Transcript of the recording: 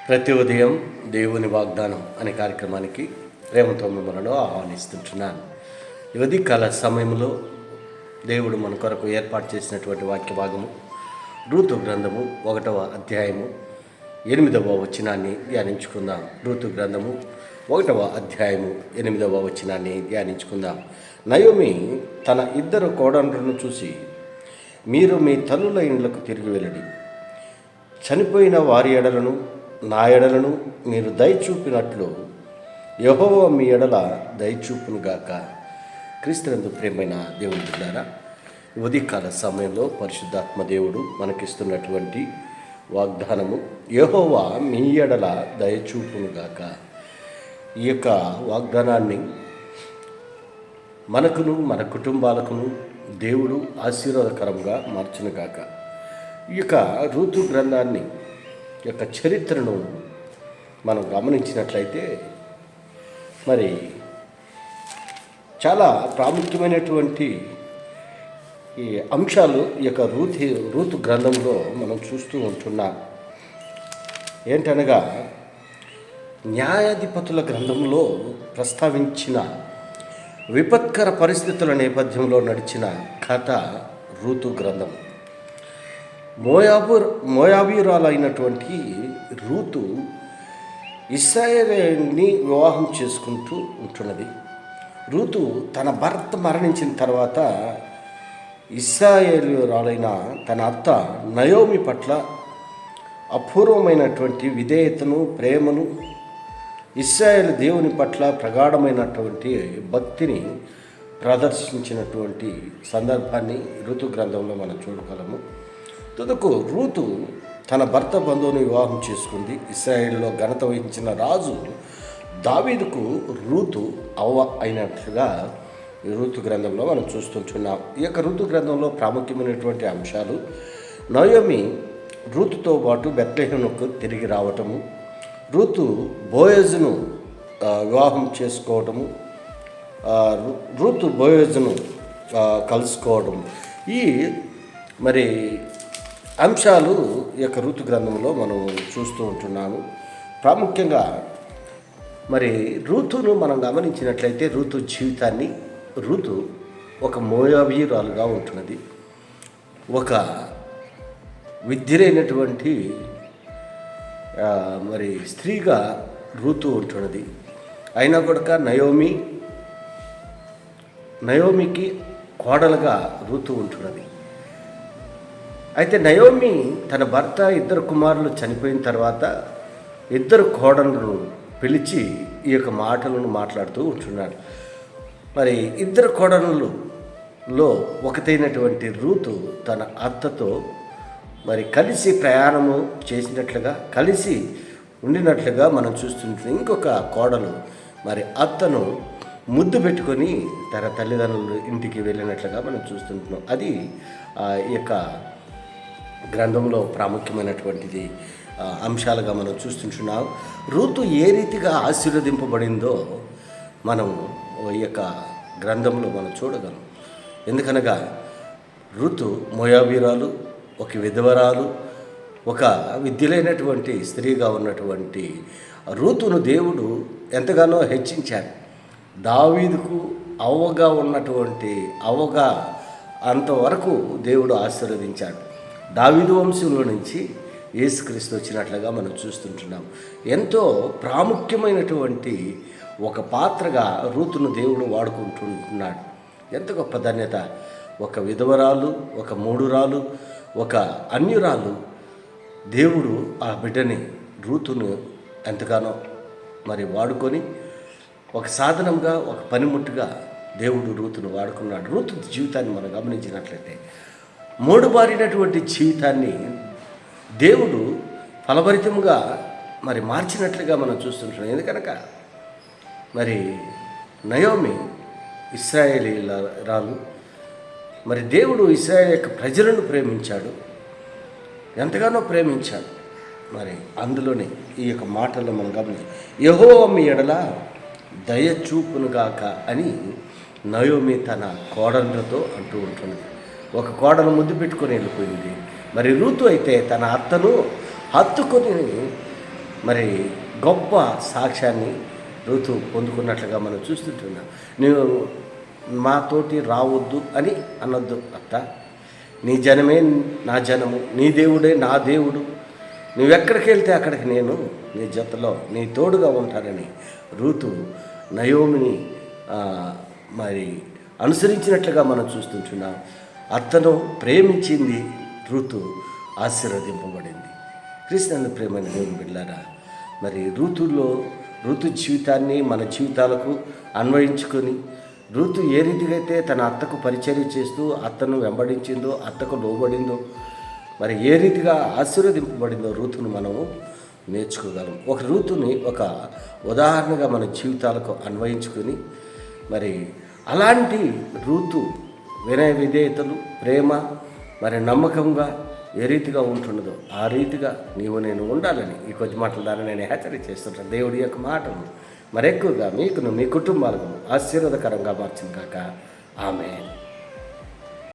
ప్రతి ఉదయం దేవుని వాగ్దానం అనే కార్యక్రమానికి ప్రేమతో మిమ్మల్ని ఆహ్వానిస్తుంటున్నాను. యువతి కాల సమయంలో దేవుడు మన కొరకు ఏర్పాటు చేసినటువంటి వాక్య భాగము రూతు గ్రంథము 1వ అధ్యాయము 8వ వచనాన్ని ధ్యానించుకుందాం. రూతు గ్రంథము 1వ అధ్యాయము 8వ వచనాన్ని ధ్యానించుకుందాం. నయోమి తన ఇద్దరు కోడళ్లను చూసి, మీరు మీ తల్లుల ఇండ్లకు తిరిగి వెళ్ళండి, చనిపోయిన వారి ఎడలను నా ఎడలను మీరు దయచూపినట్లు యెహోవా మీ ఎడల దయచూపునుగాక. క్రీస్తునందు ప్రియమైన దేవుని బిడ్డలారా, ఉదయకాల సమయంలో పరిశుద్ధాత్మ దేవుడు మనకిస్తున్నటువంటి వాగ్దానము యెహోవా మీ ఎడల దయచూపునుగాక. ఈ యొక్క వాగ్దానాన్ని మనకును మన కుటుంబాలకును దేవుడు ఆశీర్వాదకరంగా మార్చునుగాక. ఈ యొక్క రూతు గ్రంథాన్ని యొక్క చరిత్రను మనం గమనించినట్లయితే మరి చాలా ప్రాముఖ్యమైనటువంటి ఈ అంశాలు ఈ యొక్క రూతు గ్రంథంలో మనం చూస్తూ ఉంటున్నాం. ఏంటనగా న్యాయాధిపతుల గ్రంథంలో ప్రస్తావించిన విపత్కర పరిస్థితుల నేపథ్యంలో నడిచిన కథ రూతు గ్రంథం. మోయాబీయురాలైనటువంటి రూతు ఇశ్రాయేలుని వివాహం చేసుకుంటూ ఉంటున్నది. రూతు తన భర్త మరణించిన తర్వాత ఇశ్రాయేలురాలైన తన అత్త నయోమి పట్ల అపూర్వమైనటువంటి విధేయతను, ప్రేమను, ఇశ్రాయేలు దేవుని పట్ల ప్రగాఢమైనటువంటి భక్తిని ప్రదర్శించినటువంటి సందర్భాన్ని ఋతు గ్రంథంలో మనం చూడగలము. తుదకు రూతు తన భర్త బంధువుని వివాహం చేసుకుంది. ఇశ్రాయేలులో ఘనత వహించిన రాజు దావీదుకు రూతు అవ్వ అయినట్లుగా ఈ రూతు గ్రంథంలో మనం చూస్తుంటున్నాం. ఈ యొక్క రూతు గ్రంథంలో ప్రాముఖ్యమైనటువంటి అంశాలు నయోమి రూతుతో పాటు బెత్లెహేముకు తిరిగి రావటము, రూతు బోయజును వివాహం చేసుకోవటము, రూతు బోయజును కలుసుకోవడం, ఈ మరి అంశాలు ఈ యొక్క రూతు గ్రంథంలో మనం చూస్తూ ఉంటున్నాము. ప్రాముఖ్యంగా మరి రూతును మనం గమనించినట్లయితే రూతు జీవితాన్ని, రూతు ఒక మోయాబీయురాలుగా ఉంటున్నది, ఒక విద్యురైనటువంటి మరి స్త్రీగా రూతు ఉంటున్నది. అయినా కూడా నయోమికి కోడలుగా రూతు ఉంటున్నది. అయితే నయోమి తన భర్త ఇద్దరు కుమారులు చనిపోయిన తర్వాత ఇద్దరు కోడలను పిలిచి ఈ యొక్క మాటలను మాట్లాడుతూ ఉంటున్నాడు. మరి ఇద్దరు కోడలలో ఒకటైనటువంటి రూతు తన అత్తతో మరి కలిసి ప్రయాణము చేసినట్లుగా, కలిసి ఉండినట్లుగా మనం చూస్తుంటాం. ఇంకొక కోడలు మరి అత్తను ముద్దు పెట్టుకొని తన తల్లిదండ్రుల ఇంటికి వెళ్ళినట్లుగా మనం చూస్తుంటున్నాం. అది ఈ యొక్క గ్రంథంలో ప్రాముఖ్యమైనటువంటిది అంశాలుగా మనం చూస్తుంటున్నాం. రూతు ఏ రీతిగా ఆశీర్వదింపబడిందో మనం ఈ యొక్క గ్రంథంలో మనం చూడగలం. ఎందుకనగా రూతు మోయాబీరాలు, ఒక విధవరాలు, ఒక విద్యులైనటువంటి స్త్రీగా ఉన్నటువంటి రూతును దేవుడు ఎంతగానో హెచ్చించాడు. దావీదుకు అవ్వగా ఉన్నటువంటి అవ్వగా అంతవరకు దేవుడు ఆశీర్వదించాడు. దావీదు వంశంలో నుంచి యేసుక్రీస్తు వచ్చినట్లుగా మనం చూస్తుంటున్నాం. ఎంతో ప్రాముఖ్యమైనటువంటి ఒక పాత్రగా రూతును దేవుడు వాడుకుంటున్నాడు. ఎంత గొప్ప ధన్యత! ఒక విధవరాలు, ఒక మూడురాలు, ఒక అన్యురాలు, దేవుడు ఆ బిడ్డని రూతును ఎంతగానో మరి వాడుకొని ఒక సాధనంగా, ఒక పనిముట్టుగా దేవుడు రూతును వాడుకున్నాడు. రూతు జీవితాన్ని మనం గమనించినట్లయితే మూడుబారినటువంటి జీవితాన్ని దేవుడు ఫలభరితంగా మరి మార్చినట్లుగా మనం చూస్తుంటున్నాం. ఎందుకనక మరి నయోమి ఇశ్రాయేలీయురాలు, మరి దేవుడు ఇశ్రాయేలు యొక్క ప్రజలను ప్రేమించాడు, ఎంతగానో ప్రేమించాడు. మరి అందులోనే ఈ యొక్క మాటల్లో మనం గమనించి యెహోవా మీ ఎడల దయ చూపునుగాక అని నయోమి తన కోడళ్ళతో అంటూ ఉంటున్నది. ఒక కోడను ముద్దు పెట్టుకొని వెళ్ళిపోయింది. మరి రూతు అయితే తన అత్తను హత్తుకొని మరి గొప్ప సాక్ష్యాన్ని ఋతు పొందుకున్నట్లుగా మనం చూస్తుంటున్నాం. నువ్వు మాతోటి రావద్దు అని అనొద్దు అత్త, నీ జనమే నా జనము, నీ దేవుడే నా దేవుడు, నువ్వెక్కడికి వెళ్తే అక్కడికి నేను నీ జతలో నీ తోడుగా ఉంటానని ఋతు నయోమిని మరి అనుసరించినట్లుగా మనం చూస్తుంటున్నాం. అత్తను ప్రేమించింది ఋతు, ఆశీర్వదింపబడింది. క్రీస్తునందు ప్రేమైన దేవుని బిడ్డలారా, మరి ఋతు జీవితాన్ని మన జీవితాలకు అన్వయించుకొని ఋతు ఏ రీతిగా అయితే తన అత్తకు పరిచర్య చేస్తూ అత్తను వెంబడించిందో, అత్తకు లోబడిందో, మరి ఏ రీతిగా ఆశీర్వదింపబడిందో ఋతును మనము నేర్చుకోగలం. ఒక ఋతుని ఒక ఉదాహరణగా మన జీవితాలకు అన్వయించుకొని మరి అలాంటి ఋతు వినయ విధేయతలు, ప్రేమ, మరి నమ్మకంగా ఏ రీతిగా ఉంటున్నదో ఆ రీతిగా నీవు నేను ఉండాలని ఈ కొద్ది మాటల ద్వారా నేను హెచ్చరిక చేస్తుంటాను. దేవుడి యొక్క మాటలు మరెక్కువగా మీకును మీ కుటుంబాలకు ఆశీర్వాదకరంగా మార్చింది కాక. ఆమేన్.